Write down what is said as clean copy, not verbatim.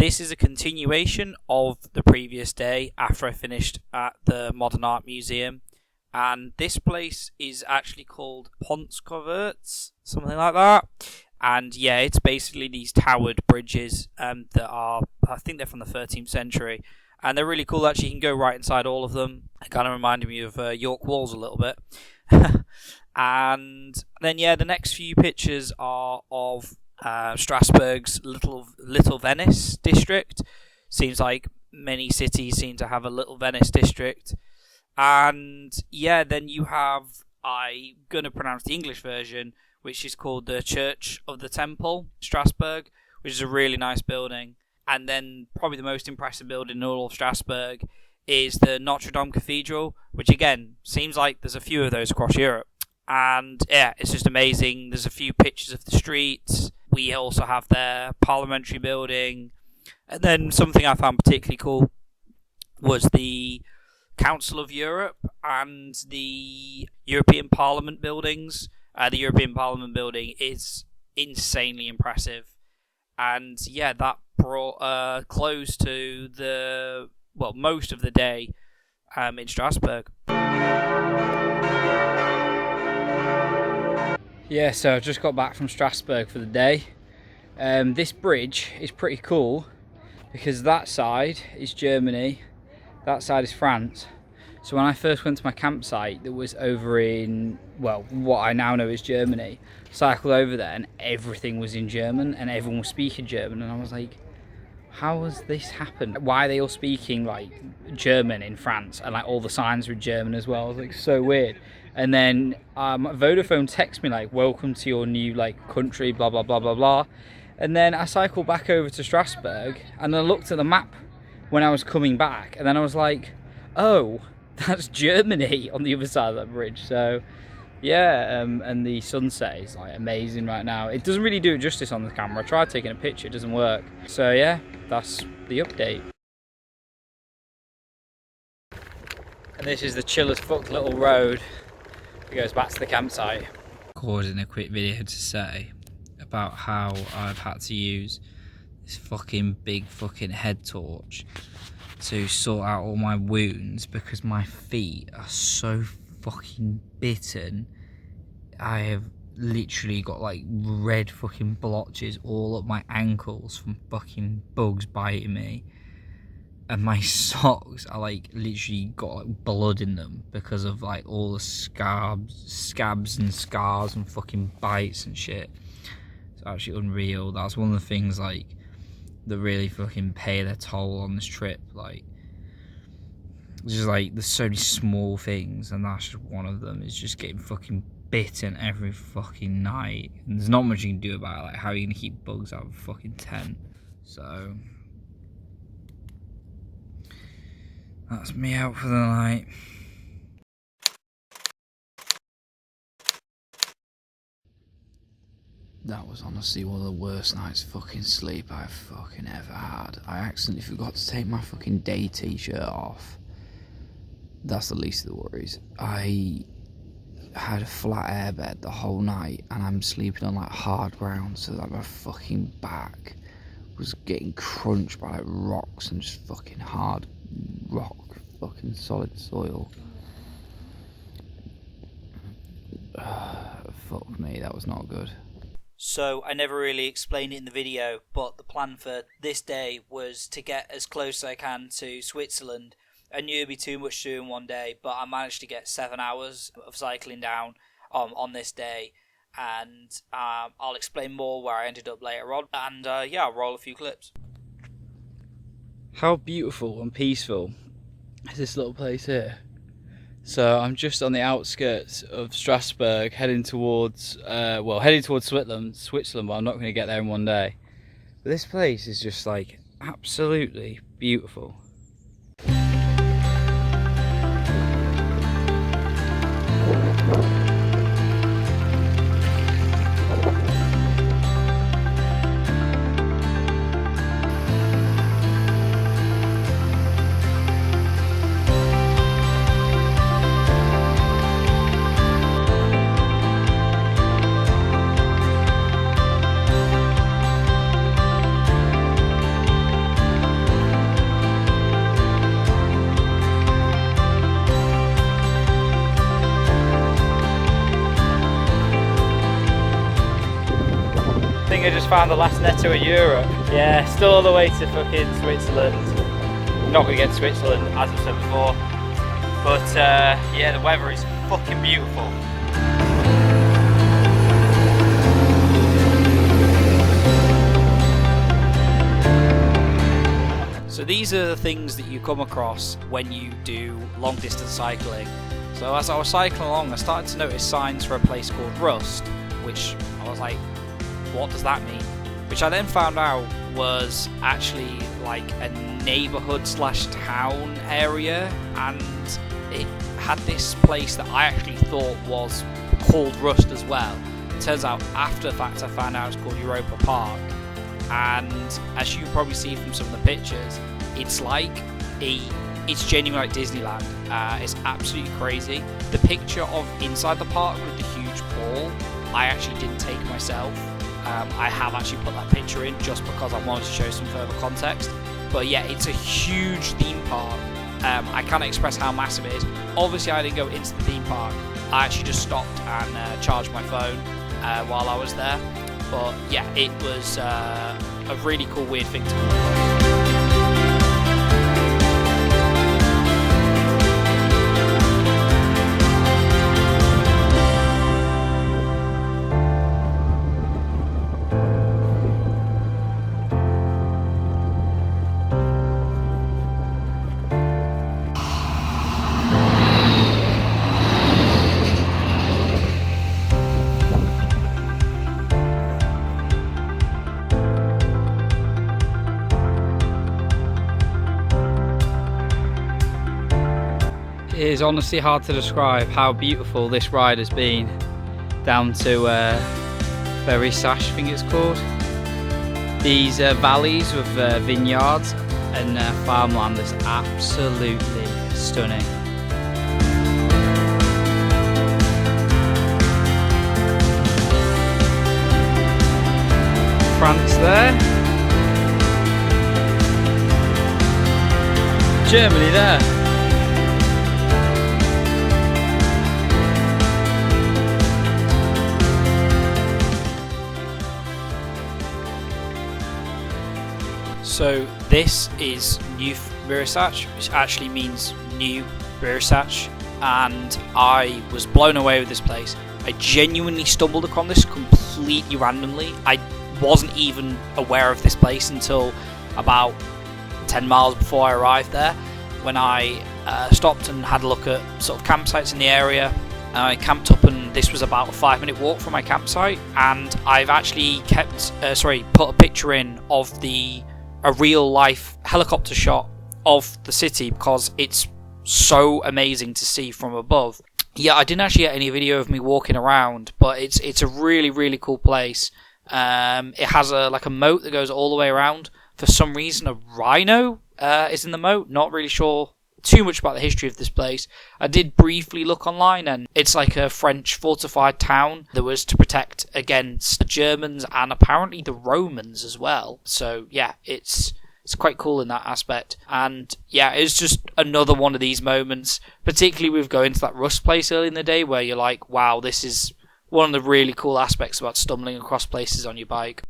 this is a continuation of the previous day after I finished at the Modern Art Museum. And this place is actually called Pontscoverts, something like that. And yeah, it's basically these towered bridges that are, I think they're from the 13th century. And they're really cool, actually. You can go right inside all of them. It kind of reminded me of York Walls a little bit. And then, yeah, the next few pictures are of Strasbourg's Little Venice district. Seems like many cities seem to have a Little Venice district. And, yeah, then you have, I'm going to pronounce the English version, which is called the Church of the Temple, Strasbourg, which is a really nice building. And then probably the most impressive building in all of Strasbourg is the Notre Dame Cathedral, which again, seems like there's a few of those across Europe. And yeah, it's just amazing. There's a few pictures of the streets. We also have their parliamentary building. And then something I found particularly cool was the Council of Europe and the European Parliament buildings. The European Parliament building is insanely impressive. And yeah, that brought close to the, well, most of the day in Strasbourg. Yeah, so I just got back from Strasbourg for the day. This bridge is pretty cool because that side is Germany, that side is France. So when I first went to my campsite that was over in, well, what I now know is Germany, cycled over there and everything was in German and everyone was speaking German, and I was like, how has this happened? Why are they all speaking like German in France and like all the signs were German as well? It was like so weird. And then Vodafone texted me like, welcome to your new like country, blah blah blah blah blah. And then I cycled back over to Strasbourg and I looked at the map when I was coming back, and then I was like, oh, that's Germany on the other side of that bridge. So yeah, and the sunset is like amazing right now. It doesn't really do it justice on the camera. I tried taking a picture, it doesn't work. So yeah, that's the update. And this is the chill as fuck little road that goes back to the campsite. Recording a quick video to say about how I've had to use this fucking big fucking head torch to sort out all my wounds because my feet are so fucking bitten. I have literally got like red fucking blotches all up my ankles from fucking bugs biting me, and my socks are like literally got like blood in them because of like all the scabs and scars and fucking bites and shit. It's actually unreal. That's one of the things like that really fucking pay their toll on this trip. Like, it's just like there's so many small things, and that's just one of them. Is just getting fucking bitten every fucking night, and there's not much you can do about it. Like, how are you gonna keep bugs out of a fucking tent? So that's me out for the night. That was honestly one of the worst nights fucking sleep I've fucking ever had. I accidentally forgot to take my fucking day t-shirt off. That's the least of the worries. I had a flat airbed the whole night, and I'm sleeping on like hard ground, so that my fucking back was getting crunched by like rocks and just fucking hard rock, fucking solid soil. Fuck me, that was not good. So I never really explained it in the video, but the plan for this day was to get as close as I can to Switzerland. I knew it'd be too much to do in one day, but I managed to get 7 hours of cycling down on this day, and I'll explain more where I ended up later on, and yeah, I'll roll a few clips. How beautiful and peaceful is this little place here? So I'm just on the outskirts of Strasbourg, heading towards Switzerland, but I'm not going to get there in one day. But this place is just like absolutely beautiful. I just found the last netto of Europe. Yeah, still all the way to fucking Switzerland. I'm not going to get to Switzerland, as I've said before. But yeah, the weather is fucking beautiful. So these are the things that you come across when you do long distance cycling. So as I was cycling along, I started to notice signs for a place called Rust, which I was like, what does that mean? Which I then found out was actually like a neighbourhood / town area, and it had this place that I actually thought was called Rust as well. It turns out after the fact I found out it's called Europa Park, and as you can probably see from some of the pictures, it's genuinely like Disneyland. It's absolutely crazy. The picture of inside the park with the huge ball, I actually didn't take myself. I have actually put that picture in just because I wanted to show some further context. But yeah, it's a huge theme park. I can't express how massive it is. Obviously I didn't go into the theme park. I actually just stopped and charged my phone while I was there. But yeah, it was a really cool, weird thing to do. It is honestly hard to describe how beautiful this ride has been down to Neuf-Brisach, I think it's called. These valleys with vineyards and farmland is absolutely stunning. France there. Germany there. So this is Neuf-Brisach, which actually means New Brisach, and I was blown away with this place. I genuinely stumbled upon this completely randomly. I wasn't even aware of this place until about 10 miles before I arrived there, when I stopped and had a look at sort of campsites in the area. I camped up, and this was about a 5-minute walk from my campsite, and I've actually put a picture in of a real life helicopter shot of the city because it's so amazing to see from above. Yeah, I didn't actually get any video of me walking around, but it's a really, really cool place. It has a moat that goes all the way around. For some reason, a rhino is in the moat. Not really sure too much about the history of this place. I did briefly look online, and it's like a French fortified town that was to protect against the Germans and apparently the Romans as well. So yeah, it's quite cool in that aspect. And yeah, it's just another one of these moments, particularly with going to that Rust place early in the day, where you're like, wow, this is one of the really cool aspects about stumbling across places on your bike.